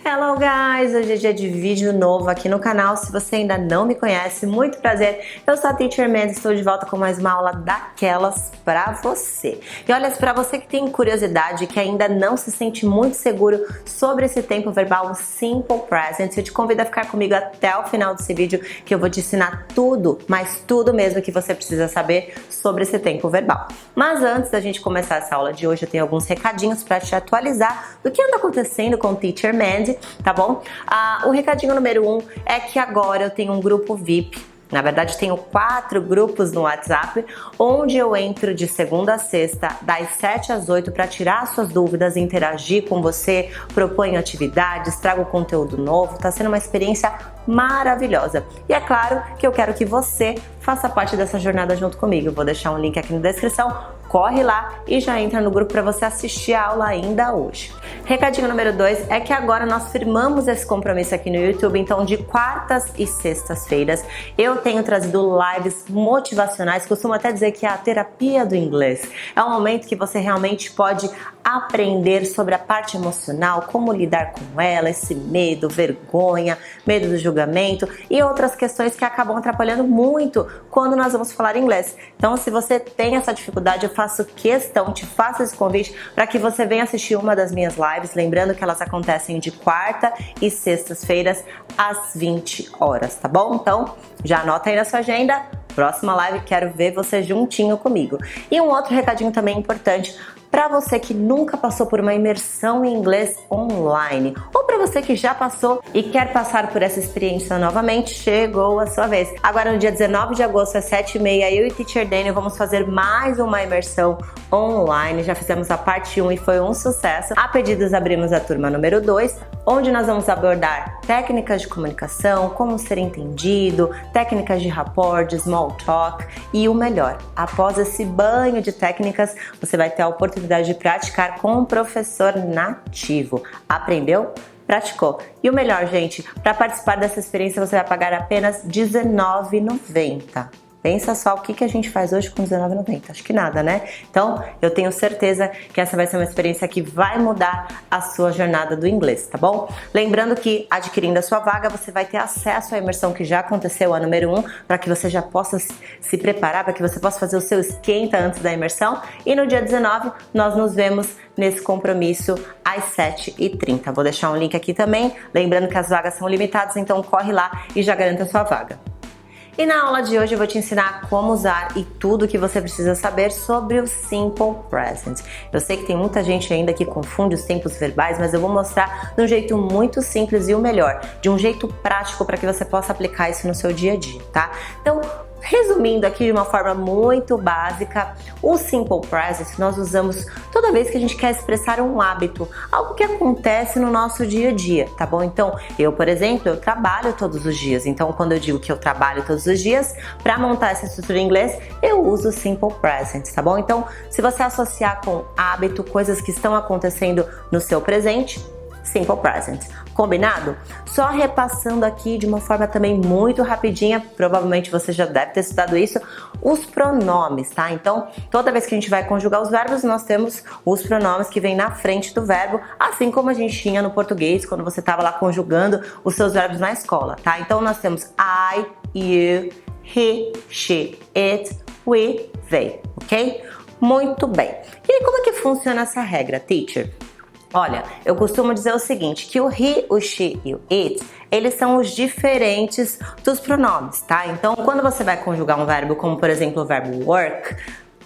Hello guys, hoje é dia de vídeo novo aqui no canal. Se você ainda não me conhece, muito prazer, eu sou a Teacher Mandy, estou de volta com mais uma aula daquelas pra você. E olha, pra você que tem curiosidade, que ainda não se sente muito seguro sobre esse tempo verbal Simple Present, eu te convido a ficar comigo até o final desse vídeo, que eu vou te ensinar tudo, mas tudo mesmo que você precisa saber sobre esse tempo verbal. Mas antes da gente começar essa aula de hoje, eu tenho alguns recadinhos para te atualizar do que anda acontecendo com o Teacher Mandy, tá bom? O recadinho número 1 é que agora eu tenho um grupo VIP. Na verdade, tenho 4 grupos no WhatsApp, onde eu entro de segunda a sexta, das 7 às 8, para tirar suas dúvidas, interagir com você, proponho atividades, trago conteúdo novo. Tá sendo uma experiência maravilhosa. E é claro que eu quero que você faça parte dessa jornada junto comigo. Eu vou deixar um link aqui na descrição. Corre lá e já entra no grupo para você assistir a aula ainda hoje. Recadinho número 2 é que agora nós firmamos esse compromisso aqui no YouTube, então de quartas e sextas-feiras eu tenho trazido lives motivacionais, costumo até dizer que é a terapia do inglês. É um momento que você realmente pode aprender sobre a parte emocional, como lidar com ela, esse medo, vergonha, medo do julgamento e outras questões que acabam atrapalhando muito quando nós vamos falar inglês. Então, se você tem essa dificuldade, eu faço questão, te faço esse convite para que você venha assistir uma das minhas lives, lembrando que elas acontecem de quarta e sextas-feiras às 20 horas, tá bom? Então, já anota aí na sua agenda, próxima live quero ver você juntinho comigo. E um outro recadinho também importante, para você que nunca passou por uma imersão em inglês online, ou para você que já passou e quer passar por essa experiência novamente, chegou a sua vez. Agora no dia 19 de agosto, às 7h30, eu e Teacher Daniel vamos fazer mais uma imersão online. Já fizemos a parte 1 e foi um sucesso. A pedidos abrimos a turma número 2, onde nós vamos abordar técnicas de comunicação, como ser entendido, técnicas de rapport, de small talk e o melhor, após esse banho de técnicas, você vai ter a oportunidade de praticar com um professor nativo. Aprendeu? Praticou. E o melhor, gente, para participar dessa experiência você vai pagar apenas R$19,90. Pensa só o que a gente faz hoje com R$19,90. Acho que nada, né? Então, eu tenho certeza que essa vai ser uma experiência que vai mudar a sua jornada do inglês, tá bom? Lembrando que, adquirindo a sua vaga, você vai ter acesso à imersão que já aconteceu, a número 1, para que você já possa se preparar, para que você possa fazer o seu esquenta antes da imersão. E no dia 19, nós nos vemos nesse compromisso às 7h30. Vou deixar um link aqui também. Lembrando que as vagas são limitadas, então corre lá e já garanta a sua vaga. E na aula de hoje eu vou te ensinar como usar e tudo que você precisa saber sobre o Simple Present. Eu sei que tem muita gente ainda que confunde os tempos verbais, mas eu vou mostrar de um jeito muito simples e o melhor, de um jeito prático para que você possa aplicar isso no seu dia a dia, tá? Então, resumindo aqui de uma forma muito básica, o Simple Present nós usamos toda vez que a gente quer expressar um hábito, algo que acontece no nosso dia a dia, tá bom? Então, eu, por exemplo, eu trabalho todos os dias, então quando eu digo que eu trabalho todos os dias, para montar essa estrutura em inglês, eu uso o Simple Present, tá bom? Então, se você associar com hábito, coisas que estão acontecendo no seu presente, Simple Present. Combinado? Só repassando aqui de uma forma também muito rapidinha, provavelmente você já deve ter estudado isso, os pronomes, tá? Então, toda vez que a gente vai conjugar os verbos, nós temos os pronomes que vêm na frente do verbo, assim como a gente tinha no português, quando você estava lá conjugando os seus verbos na escola, tá? Então, nós temos I, you, he, she, it, we, they, ok? Muito bem. E aí, como é que funciona essa regra, teacher? Olha, eu costumo dizer o seguinte, que o he, o she e o it, eles são os diferentes dos pronomes, tá? Então, quando você vai conjugar um verbo, como por exemplo o verbo work,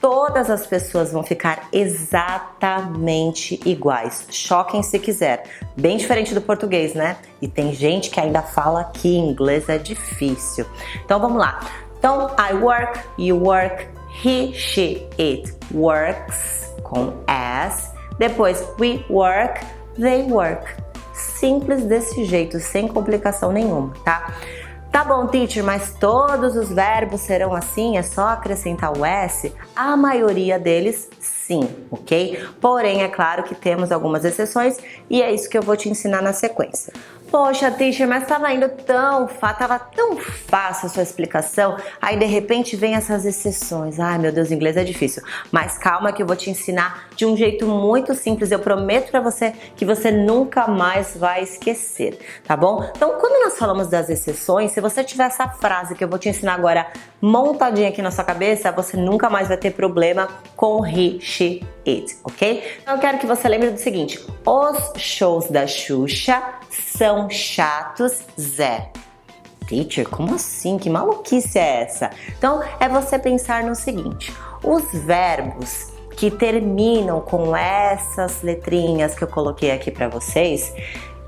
todas as pessoas vão ficar exatamente iguais. Choquem se quiser. Bem diferente do português, né? E tem gente que ainda fala que inglês é difícil. Então, vamos lá. Então, I work, you work, he, she, it works, com S. Depois, we work, they work. Simples desse jeito, sem complicação nenhuma, tá? Tá bom, teacher, mas todos os verbos serão assim? É só acrescentar o S? A maioria deles, sim, ok? Porém, é claro que temos algumas exceções e é isso que eu vou te ensinar na sequência. Poxa, teacher, mas tava indo tava tão fácil a sua explicação, aí de repente vem essas exceções. Ai, meu Deus, inglês é difícil. Mas calma que eu vou te ensinar de um jeito muito simples. Eu prometo pra você que você nunca mais vai esquecer, tá bom? Então, quando nós falamos das exceções, se você tiver essa frase que eu vou te ensinar agora montadinha aqui na sua cabeça, você nunca mais vai ter problema com he, she, it, ok? Então eu quero que você lembre do seguinte: os shows da Xuxa são chatos, Zé. Teacher, como assim? Que maluquice é essa? Então é você pensar no seguinte: os verbos que terminam com essas letrinhas que eu coloquei aqui para vocês,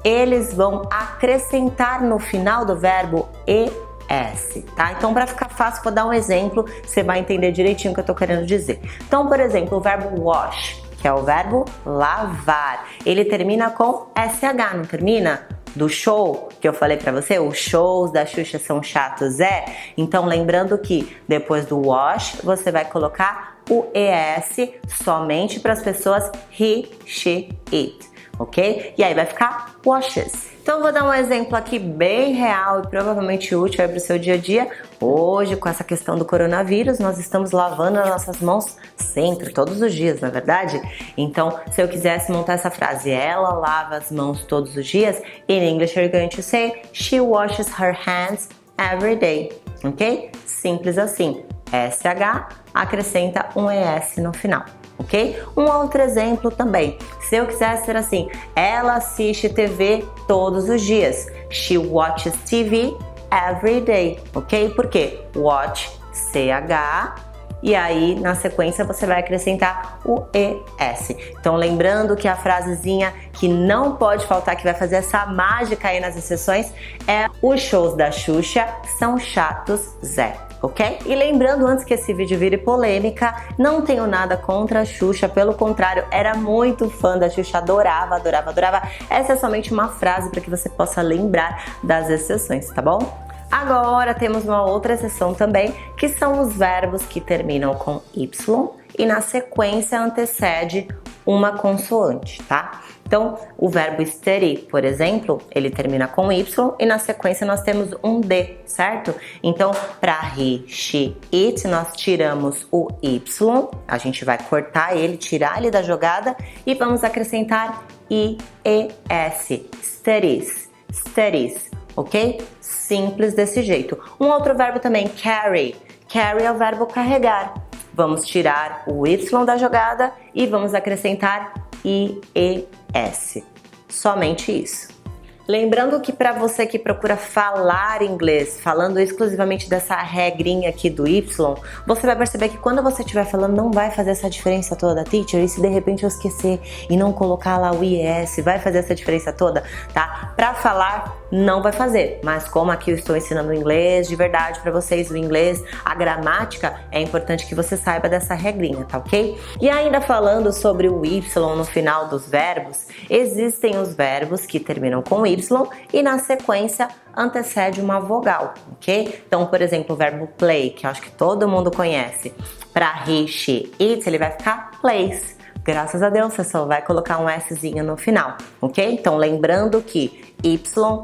eles vão acrescentar no final do verbo ES, tá? Então, para ficar fácil, vou dar um exemplo, você vai entender direitinho o que eu tô querendo dizer. Então, por exemplo, o verbo wash, que é o verbo lavar, ele termina com SH, não termina? Do show, que eu falei pra você, os shows da Xuxa são chatos, Então, lembrando que depois do wash, você vai colocar o ES somente para as pessoas he, she, it, ok? E aí vai ficar washes. Então, eu vou dar um exemplo aqui bem real e provavelmente útil para o seu dia a dia. Hoje, com essa questão do coronavírus, nós estamos lavando as nossas mãos sempre, todos os dias, na verdade? Então, se eu quisesse montar essa frase, ela lava as mãos todos os dias, in English you're going to say, she washes her hands every day, ok? Simples assim. SH, acrescenta um ES no final. Ok? Um outro exemplo também. Se eu quisesse ser assim, ela assiste TV todos os dias. She watches TV every day. Ok? Por quê? Watch, CH, e aí na sequência você vai acrescentar o ES. Então lembrando que a frasezinha que não pode faltar, que vai fazer essa mágica aí nas exceções, é: os shows da Xuxa são chatos, Zé. Ok? E lembrando, antes que esse vídeo vire polêmica, não tenho nada contra a Xuxa, pelo contrário, era muito fã da Xuxa, adorava, adorava, adorava. Essa é somente uma frase para que você possa lembrar das exceções, tá bom? Agora temos uma outra exceção também, que são os verbos que terminam com Y e na sequência antecede uma consoante, tá? Então, o verbo study, por exemplo, ele termina com Y e na sequência nós temos um D, certo? Então, para he, she, it, nós tiramos o Y, a gente vai cortar ele, tirar ele da jogada e vamos acrescentar IES, studies, studies, ok? Simples desse jeito. Um outro verbo também, carry. Carry é o verbo carregar. Vamos tirar o Y da jogada e vamos acrescentar IES. Somente isso. Lembrando que para você que procura falar inglês, falando exclusivamente dessa regrinha aqui do Y, você vai perceber que quando você estiver falando não vai fazer essa diferença toda, teacher, e se de repente eu esquecer e não colocar lá o IES, vai fazer essa diferença toda, tá? Para falar não vai fazer, mas como aqui eu estou ensinando inglês de verdade para vocês, o inglês, a gramática, é importante que você saiba dessa regrinha, tá ok? E ainda falando sobre o Y no final dos verbos, existem os verbos que terminam com Y e na sequência antecede uma vogal, ok? Então, por exemplo, o verbo play, que eu acho que todo mundo conhece, para he, she, it, ele vai ficar plays. Graças a Deus, você só vai colocar um Szinho no final, ok? Então, lembrando que Y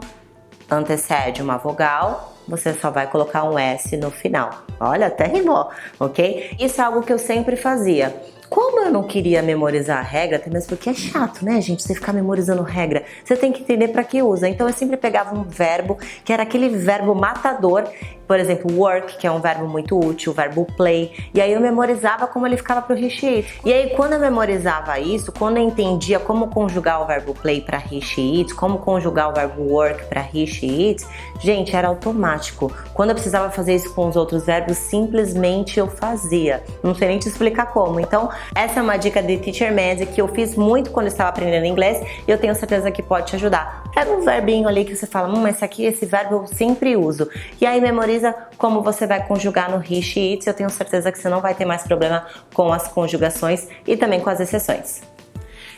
antecede uma vogal, você só vai colocar um S no final. Olha, até rimou, ok? Isso é algo que eu sempre fazia. Como eu não queria memorizar a regra, até mesmo porque é chato, né, gente? Você ficar memorizando regra, você tem que entender para que usa. Então eu sempre pegava um verbo que era aquele verbo matador, por exemplo, work, que é um verbo muito útil, o verbo play, e aí eu memorizava como ele ficava pro he, she, it. E aí quando eu memorizava isso, quando eu entendia como conjugar o verbo play para he, she, it, como conjugar o verbo work para he, she, it, gente, era automático. Quando eu precisava fazer isso com os outros verbos, simplesmente eu fazia. Não sei nem te explicar como. Então, essa é uma dica de Teacher Mandy que eu fiz muito quando eu estava aprendendo inglês e eu tenho certeza que pode te ajudar. Pega um verbinho ali que você fala, esse verbo eu sempre uso. E aí memoriza como você vai conjugar no he, she, it. Eu tenho certeza que você não vai ter mais problema com as conjugações e também com as exceções.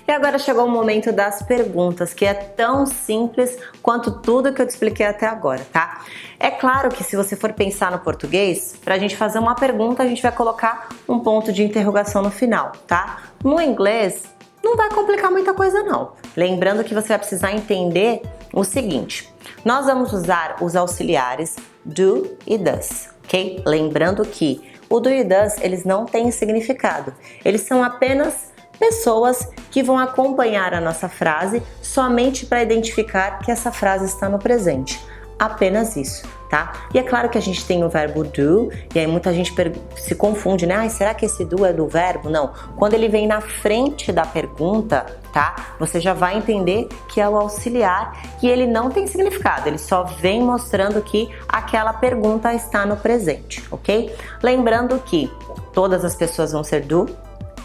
E agora chegou o momento das perguntas, que é tão simples quanto tudo que eu te expliquei até agora, tá? É claro que se você for pensar no português, pra gente fazer uma pergunta, a gente vai colocar um ponto de interrogação no final, tá? No inglês, não vai complicar muita coisa não. Lembrando que você vai precisar entender o seguinte, nós vamos usar os auxiliares do e does, ok? Lembrando que o do e does, eles não têm significado, eles são apenas pessoas que vão acompanhar a nossa frase somente para identificar que essa frase está no presente. Apenas isso, tá? E é claro que a gente tem o verbo do, e aí muita gente se confunde, né? Será que esse do é do verbo? Não. Quando ele vem na frente da pergunta, tá? Você já vai entender que é o auxiliar e ele não tem significado, ele só vem mostrando que aquela pergunta está no presente, ok? Lembrando que todas as pessoas vão ser do,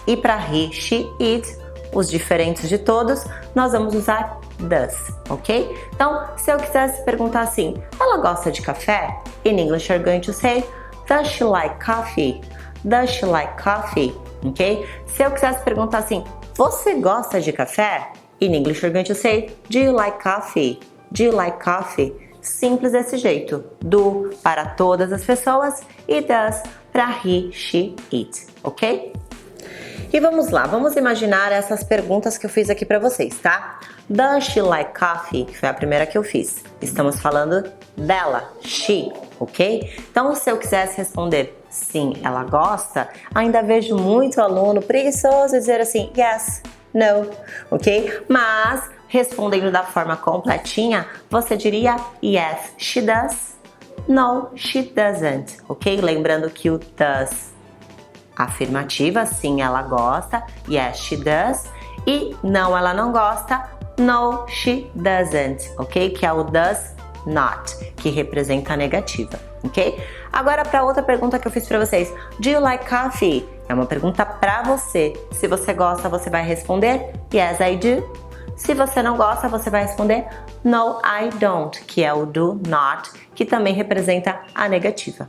e para he, she, it, os diferentes de todos, nós vamos usar does, ok? Então, se eu quisesse perguntar assim, ela gosta de café? In English, you're going to say, does she like coffee? Does she like coffee? Ok? Se eu quisesse perguntar assim, você gosta de café? In English, you're going to say, do you like coffee? Do you like coffee? Simples desse jeito. Do para todas as pessoas e does para he, she, it, ok? E vamos lá, vamos imaginar essas perguntas que eu fiz aqui para vocês, tá? Does she like coffee? Que foi a primeira que eu fiz. Estamos falando dela, she, ok? Então, se eu quisesse responder sim, ela gosta, ainda vejo muito aluno preguiçoso dizer assim, yes, no, ok? Mas, respondendo da forma completinha, você diria yes, she does, no, she doesn't, ok? Lembrando que o does afirmativa, sim, ela gosta, yes, she does, e não, ela não gosta, no, she doesn't, ok? Que é o does not, que representa a negativa, ok? Agora, para outra pergunta que eu fiz para vocês, do you like coffee? É uma pergunta para você. Se você gosta, você vai responder, yes, I do. Se você não gosta, você vai responder, no, I don't, que é o do not, que também representa a negativa.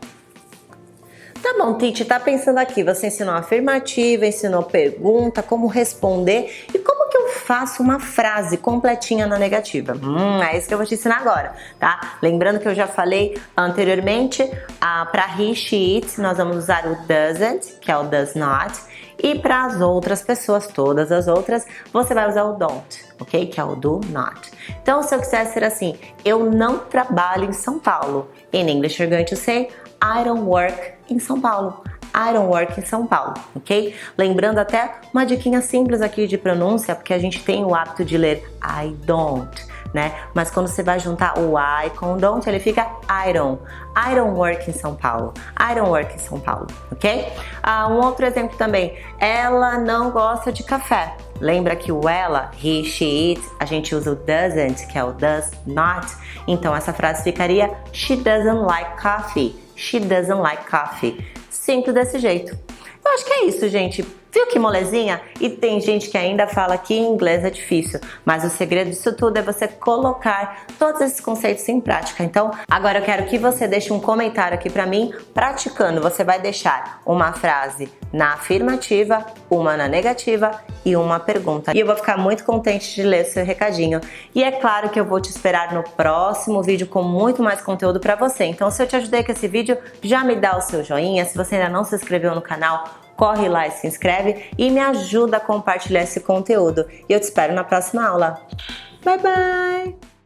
Tá bom, Titi, tá pensando aqui, você ensinou afirmativa, ensinou pergunta, como responder e como que eu faço uma frase completinha na negativa? É isso que eu vou te ensinar agora, tá? Lembrando que eu já falei anteriormente, para he, she, it, nós vamos usar o doesn't, que é o does not, e para as outras pessoas, todas as outras, você vai usar o don't, ok? Que é o do not. Então, se eu quiser ser assim, eu não trabalho em São Paulo. In English, you're going to say, I don't work em São Paulo. I don't work em São Paulo, ok? Lembrando até uma diquinha simples aqui de pronúncia, porque a gente tem o hábito de ler I don't, né? Mas quando você vai juntar o I com o don't, ele fica I don't. I don't work em São Paulo. I don't work em São Paulo, ok? Um outro exemplo também. Ela não gosta de café. Lembra que o ela, he, she, it, a gente usa o doesn't, que é o does not. Então essa frase ficaria she doesn't like coffee. She doesn't like coffee. Simples desse jeito. Eu acho que é isso, gente. Viu que molezinha? E tem gente que ainda fala que inglês é difícil, mas o segredo disso tudo é você colocar todos esses conceitos em prática. Então, agora eu quero que você deixe um comentário aqui pra mim, praticando. Você vai deixar uma frase na afirmativa, uma na negativa e uma pergunta. E eu vou ficar muito contente de ler o seu recadinho. E é claro que eu vou te esperar no próximo vídeo com muito mais conteúdo pra você. Então, se eu te ajudei com esse vídeo, já me dá o seu joinha. Se você ainda não se inscreveu no canal, corre lá e se inscreve e me ajuda a compartilhar esse conteúdo. E eu te espero na próxima aula. Bye, bye!